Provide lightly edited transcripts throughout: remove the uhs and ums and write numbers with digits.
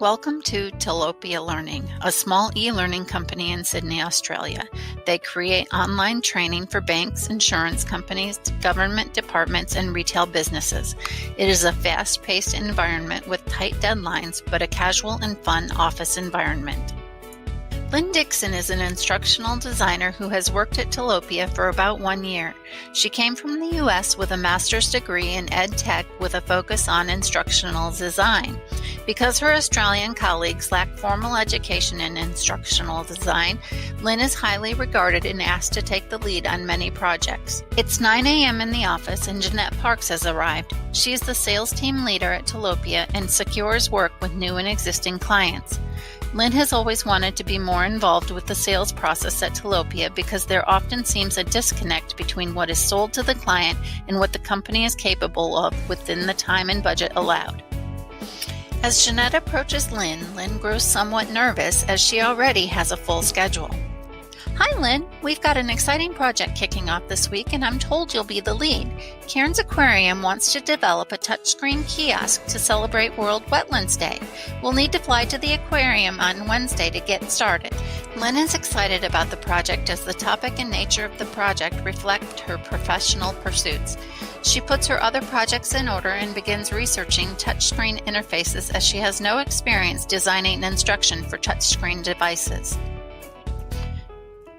Welcome to Tilapia Learning, a small e-learning company in Sydney, Australia. They create online training for banks, insurance companies, government departments, and retail businesses. It is a fast-paced environment with tight deadlines, but a casual and fun office environment. Lynn Dixon is an instructional designer who has worked at Tilapia for about 1 year. She came from the U.S. with a master's degree in ed tech with a focus on instructional design. Because her Australian colleagues lack formal education in instructional design, Lynn is highly regarded and asked to take the lead on many projects. It's 9 a.m. in the office and Jeanette Parks has arrived. She is the sales team leader at Tilapia and secures work with new and existing clients. Lynn has always wanted to be more involved with the sales process at Tilapia because there often seems a disconnect between what is sold to the client and what the company is capable of within the time and budget allowed. As Jeanette approaches Lynn grows somewhat nervous as she already has a full schedule. Hi Lynn, we've got an exciting project kicking off this week and I'm told you'll be the lead. Cairns Aquarium wants to develop a touchscreen kiosk to celebrate World Wetlands Day. We'll need to fly to the aquarium on Wednesday to get started. Lynn is excited about the project as the topic and nature of the project reflect her professional pursuits. She puts her other projects in order and begins researching touchscreen interfaces as she has no experience designing instruction for touchscreen devices.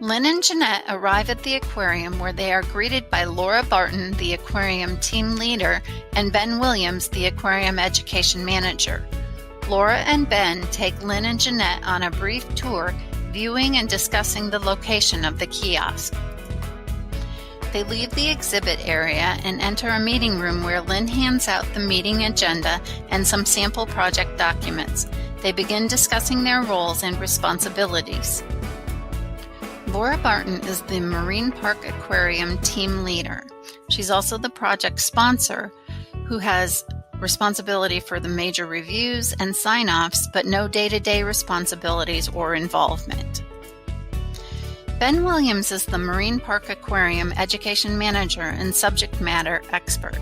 Lynn and Jeanette arrive at the aquarium where they are greeted by Laura Barton, the aquarium team leader, and Ben Williams, the aquarium education manager. Laura and Ben take Lynn and Jeanette on a brief tour, viewing and discussing the location of the kiosk. They leave the exhibit area and enter a meeting room where Lynn hands out the meeting agenda and some sample project documents. They begin discussing their roles and responsibilities. Laura Barton is the Marine Park Aquarium team leader. She's also the project sponsor who has responsibility for the major reviews and sign-offs, but no day-to-day responsibilities or involvement. Ben Williams is the Marine Park Aquarium education manager and subject matter expert.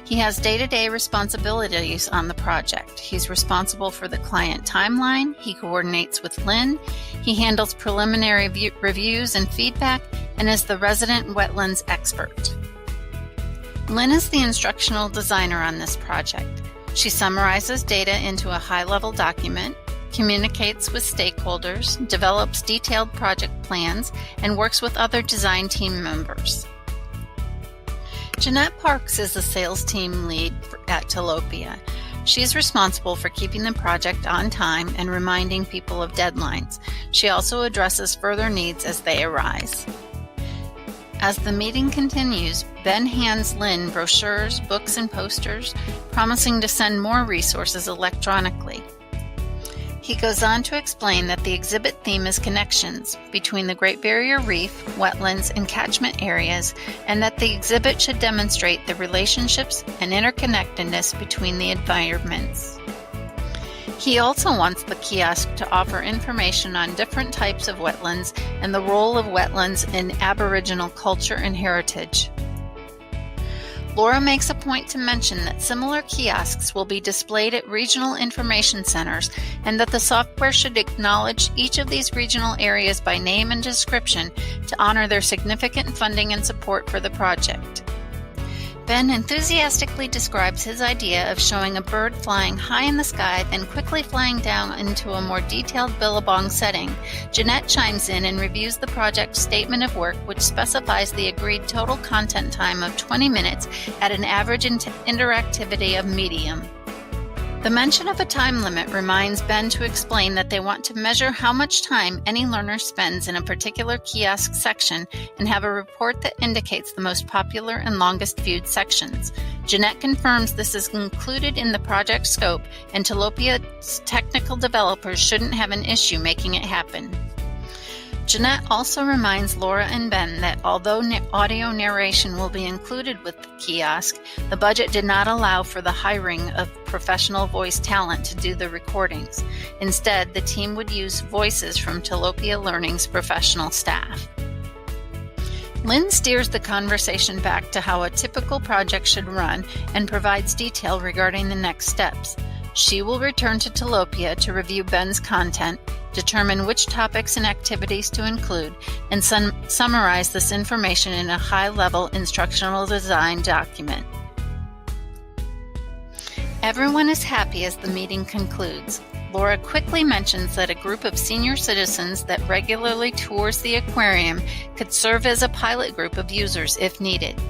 He has day-to-day responsibilities on the project. He's responsible for the client timeline, he coordinates with Lynn, he handles preliminary reviews and feedback, and is the resident wetlands expert. Lynn is the instructional designer on this project. She summarizes data into a high-level document, communicates with stakeholders, develops detailed project plans, and works with other design team members. Jeanette Parks is the sales team lead at Tilapia. She is responsible for keeping the project on time and reminding people of deadlines. She also addresses further needs as they arise. As the meeting continues, Ben hands Lynn brochures, books, and posters, promising to send more resources electronically. He goes on to explain that the exhibit theme is connections between the Great Barrier Reef, wetlands, and catchment areas, and that the exhibit should demonstrate the relationships and interconnectedness between the environments. He also wants the kiosk to offer information on different types of wetlands and the role of wetlands in Aboriginal culture and heritage. Laura makes a point to mention that similar kiosks will be displayed at regional information centers and that the software should acknowledge each of these regional areas by name and description to honor their significant funding and support for the project. Ben enthusiastically describes his idea of showing a bird flying high in the sky, then quickly flying down into a more detailed billabong setting. Jeanette chimes in and reviews the project statement of work, which specifies the agreed total content time of 20 minutes at an average interactivity of medium. The mention of a time limit reminds Ben to explain that they want to measure how much time any learner spends in a particular kiosk section and have a report that indicates the most popular and longest viewed sections. Jeanette confirms this is included in the project scope and Tilapia's technical developers shouldn't have an issue making it happen. Jeanette also reminds Laura and Ben that although audio narration will be included with the kiosk, the budget did not allow for the hiring of professional voice talent to do the recordings. Instead, the team would use voices from Tilapia Learning's professional staff. Lynn steers the conversation back to how a typical project should run and provides detail regarding the next steps. She will return to Tilapia to review Ben's content, determine which topics and activities to include, and summarize this information in a high-level instructional design document. Everyone is happy as the meeting concludes. Laura quickly mentions that a group of senior citizens that regularly tours the aquarium could serve as a pilot group of users if needed.